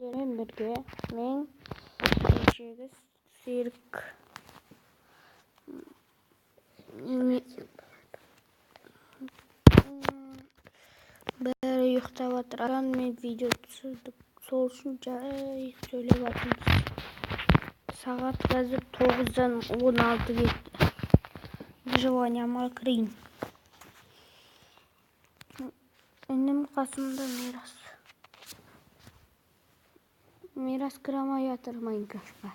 Sizlerle birlikte men kechagi sirk bari uxtab o'tirgan men video tushirdim. Sol shuncha söyleyapmiz. Saat hozir 9dan 16 ketdi. Выживание kiring. Endi qasimda Miras kiramayotir Minecraftga.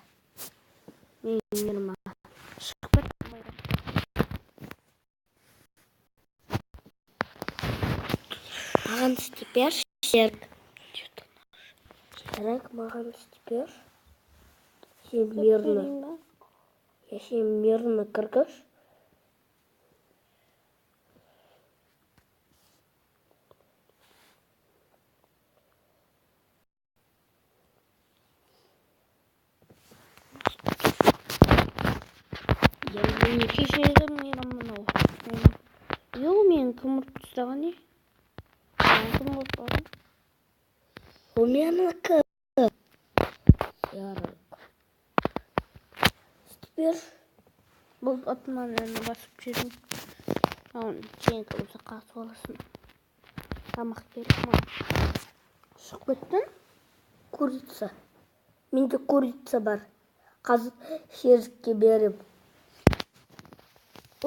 Nima? Chiqib ketmaydi. Маған стипер серік. Серік маған стипер. Сен мирно. Я сен мирно кіргіш. Енді кешегі менің мынау. Йол мен кім ұрып тастаған не? Кім ұрып барған? У менікі. Ярық. Стипер. Бұл атманlarını басып жүрмін. Оның сен кімсі қасы боласың. Тамақ беріп ма? Шығып кеттің? Курица. Менде курица бар. Қазір серікке беріп.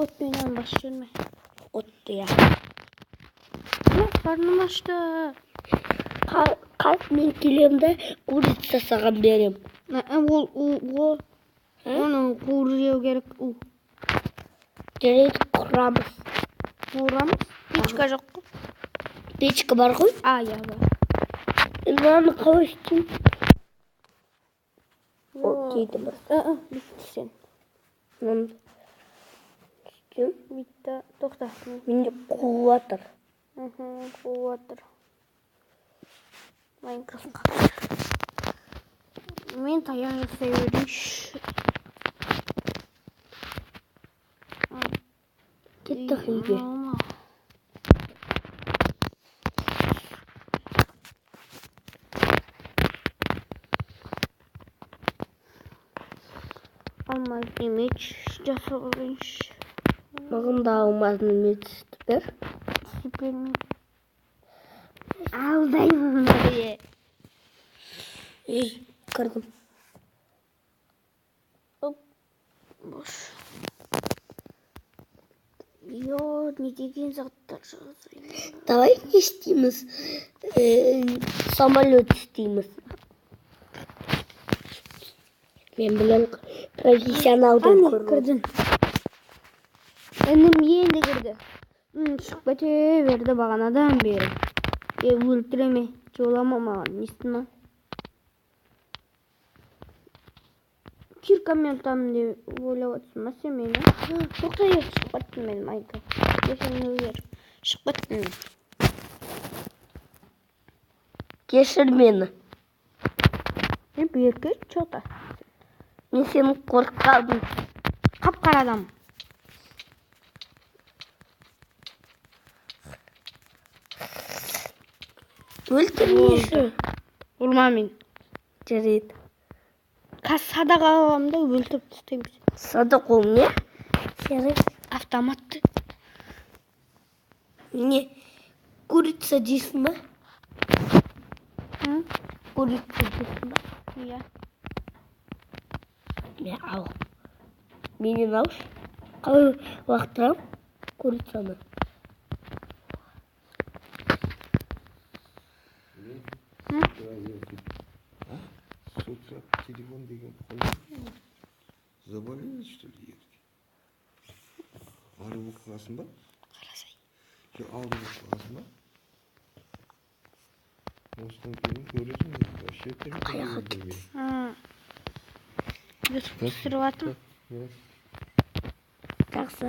Отменен бас жүрме. Отты я. Қарным ашты. Қаз мен келемді курица саған берем. Оның қуыржеу керек. Жарайды құрамыз. Қуырамыз? Печка жоқ қой. Печка бар ғой? Я бар. Мынаны қалай істеймін? Кейді бар. Бітті сен. Мынаны істеймін. Бітті. Тоқта. Менде қуып жатыр. Қуып жатыр. Майнкрафт қақыр. Мен таяқ жасай өрейші. Кеттік үйге. Алмазный меч жасап алайыншы. Маған да алмазный меч бер. Теперь мен алдаймын бәрі. Кірдім. Бош. Не деген заттар жазайын. Давай не істейміз? Самолет істейміз. Мен білен профессионалдан көрдім. Кірдің. Әнім енді кірді. Шығып кете берді бағанадан бері. Өлтіреме. Жолама маған. Нестін ма? Киркамен там деп ойлап отырсың ба сен мені? Тоқта еш шығып кеттім мен Майнкрафт. Кешірім өлер. Шығып кеттім мен. Кешір мені. Берке чота. Мен сені қорқадым. Қап-қара адам. Өлтірмеші. Ұрма мен. Жарайды. Садақ аламда өлтіріп тастаймыз. Садақ ол не? Серік. Автоматты. Не? Курица дейсің ба? Курица дейсің ба? Иә. Мен ал. Менен алшы. Қалай лақтырам? Курицаны. Телефон деген қой. Заболели, что ли, ерке? Алып оқығасын ба? Қарасай. Алып оқығасын ба? Осыдан кейін көресің. Вообще телефон білмеймін. Ютуб түсіріп атым. Жақсы.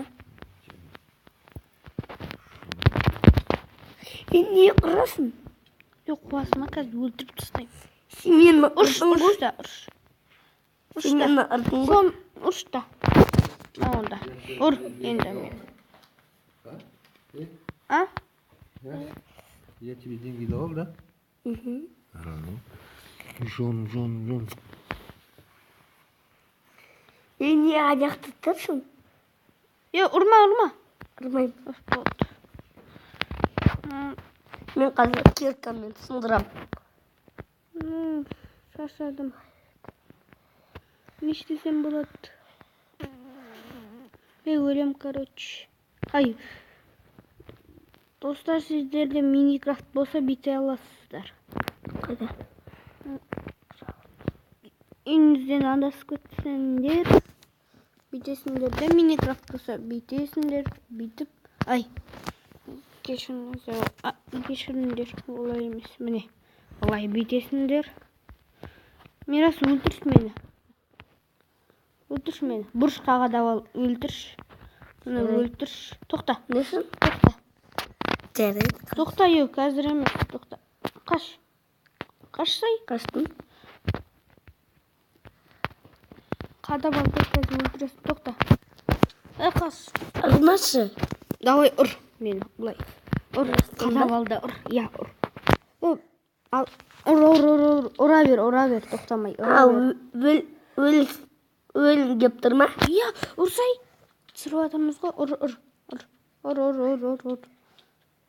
Не құрасың? Жоқ, қуасыма қазір өлтіріп тастаймын. Сен мені Ұрш та. Сен мені ұрдың ғой? Ұрш та. Онда. Ұр енді мен. Я тебе деньги давал, да? Жон. Не аяқты тұрсың? Ұрма. Ұрмайым. Болды. Мен қазір киркамен сындырам. Шаршадым. Не істесем болады? Мен өлем, короче. Ай. Достар, сіздерде Minecraft болса бүйте аласыздар. Қайда? Үйіңізден адасып кетсеңдер, бүйтесіңдер де, Minecraft болса бүйтесіңдер, бүйтіп, ай, кешіріңдер, олай емес, міне, олай бүйтесіңдер. Мирас, өлтірші мені, бұрышқа қадап ал, өлтірші, мені өлтірші, тоқта, Несін? тоқта, Жарайды. тоқта, қазір емес, тоқта, қашсай, Қаштым. қадап ал, қазір өлтіресің, тоқта, қаш. Ұрмашы. Давай ұр мені, бұлай. Ұр, қадап ал да ұр, ұр. Ұра бер, тоқтамай. Өлін кеп тұрма? Ұрсай. Түсіріп атамыз ғой, ұр.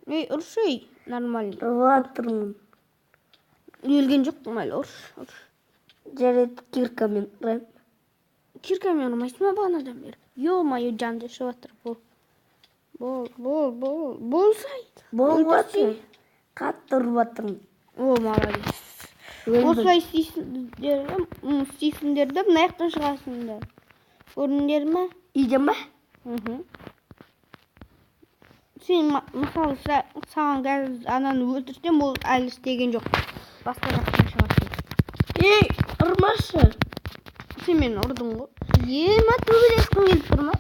Ей, ұршай, нормально. Ұрватырмын. Өлген жоқ, нормально, ұр. Жарайды, киркамен ұрайым. Киркамен ұрмайсың ма бағанадан бері? Ё-мое, жанды шығып жатыр, болсай. Болватыр. Қатты ұрватырмын. О, молодец. Осылай істейсіңдер де, мына жақтан шығасыңдар. Көрдіңдер ме? Үйде ме? Сен, мысалы, саған қазір ананы өлтірсем, ол әлі істеген жоқ. Басқа жақтан шығасың. Ей, ұрмашы. Сен мені ұрдың ғой. Ема, төбелескің келіп тұр ма?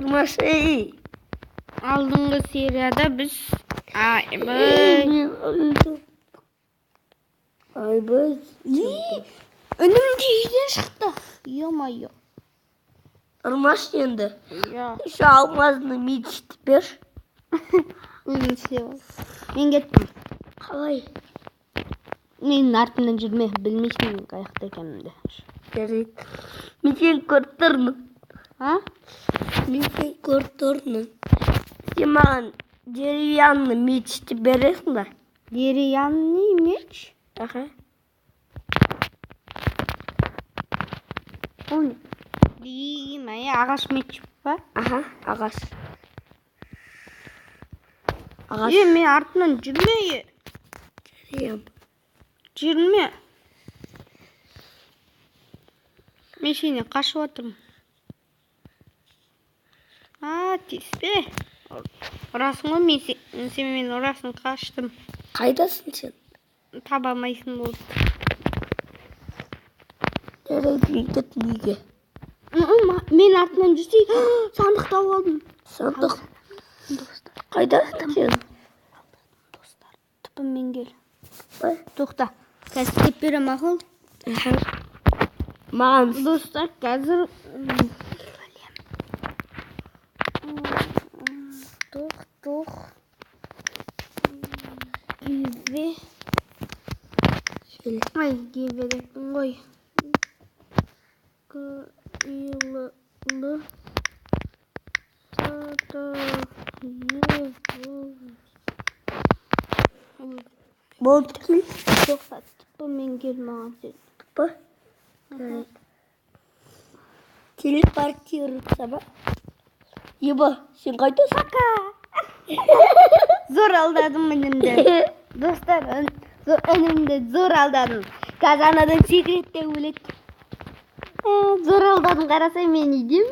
Ұрмашы, ей. Алдыңғы серияда біз Айбай. Үнімде үйден шықты. Ё-мое. Ұрмаш енді. Я. Еще алмазны мечті бер. Өзің істеп ал. Мен кеттім. Қалай? Менің артымнан жүрме, білмейсің қаяқта екенімді. Жарайды. Мен сені көріп тұрмын. Мен сені көріп тұрмын. Сен маған деревянный мечті бересің ба? Деревянный меч? Аха. Ол не? Деймай, ағаш меч ба? Аха, ағаш. Мен артынан жүрме. Жүрме. Мен сені қашып отырмын. Теспе. Ұрасың ғой, мен сен ұрасын қаштым. Қайдасың сен? Таба алмайсың болды. Жарайды, кеттім үйге. Мен артынан жүрсей, сандық тауып алдым. Сандық? Қайдасың сен? Достар, түпіммен кел. Бай. Тоқта, қазір істеп берем ақыл. Маған Достар, қазір Тоқ. Үйбе. Ай, кейбе деппін ғой. Үйлі. болды кел. Тоқта, түпіммен кел маған сен. Ба? Телепортируется ба? Еба, сен қайдасың? Зор алдадым үнімді. Достар, үнімді зор алдадым. Қазір анадан секретте өледі. Зор алдадым, қарасай мен үйдем.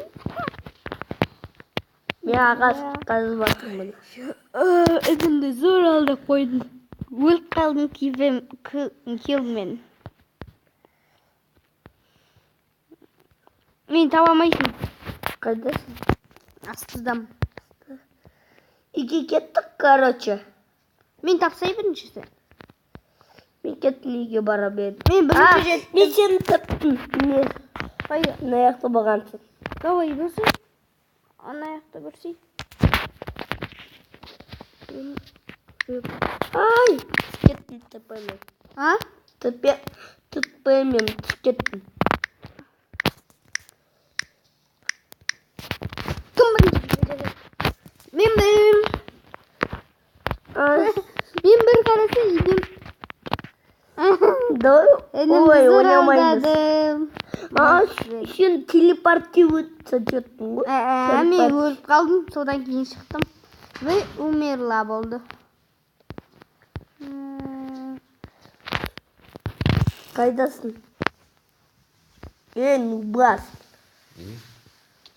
Мен ағаш қазып жатырмын. Үнімді зор алдап қойдым. Өліп қалдым келмен. Мен табамайсың. Қайдасың? Астыдам. Үйге кеттік, короче. Мен тапсай біріншісі. Мен кеттім үйге бара бердім. Мен бірінші жеттім. Мен сені таптым. Мен Қайда? аяқты болғансың. Давай, бірсей. Ана аяқты бірсей. Ай, кеттім тіпемен. А? Тіпемен кеттім. Кім бірінші? Мен білем. Ай, Мен бір қарасы едім. давай олай Зор ойнамаймыз. алдадым. Сен телепортироваться жеттің ғой. Мен өліп қалдым, содан кейін шықтым. Ve умерла болды. Қайдасың? Нубас.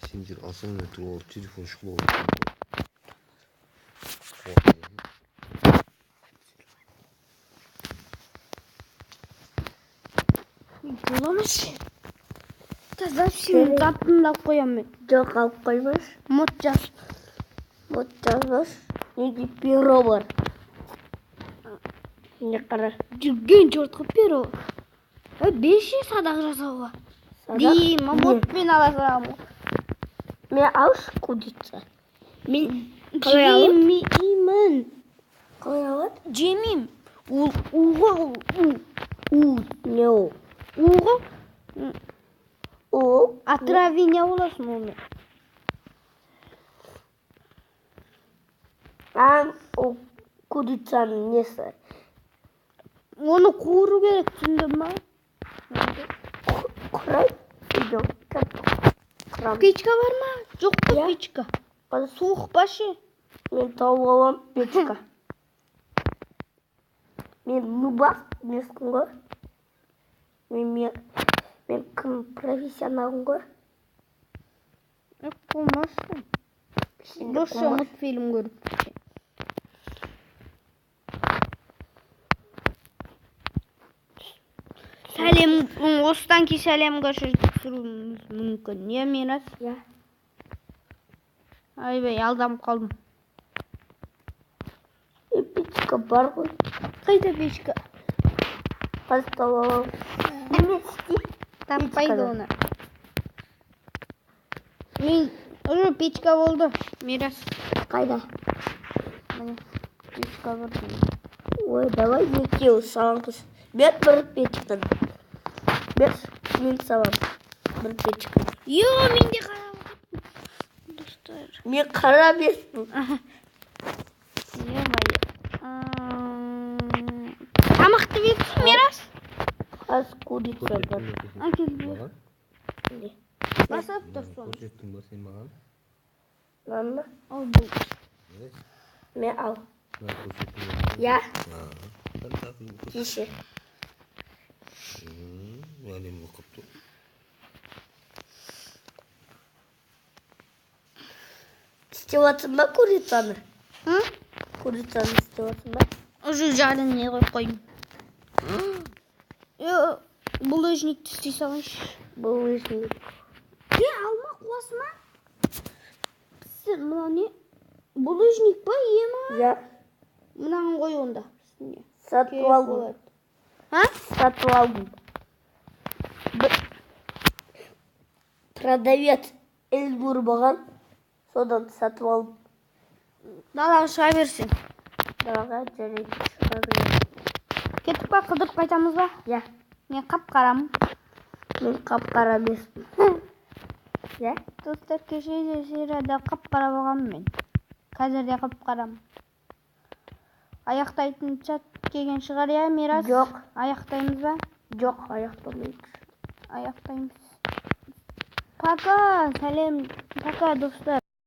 Сендер асаңа тұрып алып телефон шұқылап Жоламашы. Таза сен затында қоямын. Жоқ, алып қоймаш. Мод жаз. Мод жазбас. Неге перо бар? Не қара? Жүрген жортқы перо. 500 садақ жасауға. Деймін, модпен аласам. Мен алшы кудица. Мен қалай алып? Жемеймін. Қалай алып? Жемеймін. Уға. Не ол? Уға. Ол? Отравление боласың оны. Ол кудицаның несі? Оны қуыру керек, түсіндің ба? Құрай? Идем. Печка бар ма? Жоқ па печка? Суық па ше? Мен тауып алам печка. Мен нубас емеспін ғой. Мен кім профессионалым ғой. Болмасын. Дұршы мультфильм көріп. Сәлем, осыдан кейін сәлем көрсетуіміз мүмкін. Не, Мирас? Я. Айбай, алданып қалдым. Печка бар ғой. Қайда печка? Қазір тауып алам. Немен істейді? Таппайды оны. Мен уже печка болды. Мирас. Қайда? Міне, печка бар. Ой, давай екеуі саламыз. Мен бір печканы. Мен салам. Бір печканы. Мен де қарап отырмын. Достар. Мен қара емеспін. Тамақты берсің, Мирас? Қазір курица бар. Әкел бер. Басып тұрсын. көрсеттің ба сен маған? Нанды? Ал бұл. Мен ал. Маған көрсеттің ба? Я. Фантастика. Кеше. Әлем оқып тұр. істеп жатсың ба курицаны? Курицаны істеп жатсың ба? Уже жарын не қойып қойдым. Булыжникті істей салайыншы. Булыжник. Алма қуасы ма? Мына не? Булыжник па, ема? Я. Мынаны қой онда. Сатып алдым. Сатып алдым. Продавец Эльбур болған. Содан сатып алдым. Далаға шыға берсін. Далаға жарайды шыға береді. Кеттік па, қыдырып қайтамыз ба? Я. Мен қап-қарамын. Мен қап-қара емеспін. Я. Достар, кеше де серияда қап-қара болғанмын мен. Қазір де қап-қарамын. Аяқтайтын чат келген шығар, я, Мирас? Жоқ. Аяқтаймыз ба? Жоқ, аяқтамаймыз. Аяқтаймыз. Пока, сәлем. Пока, достар.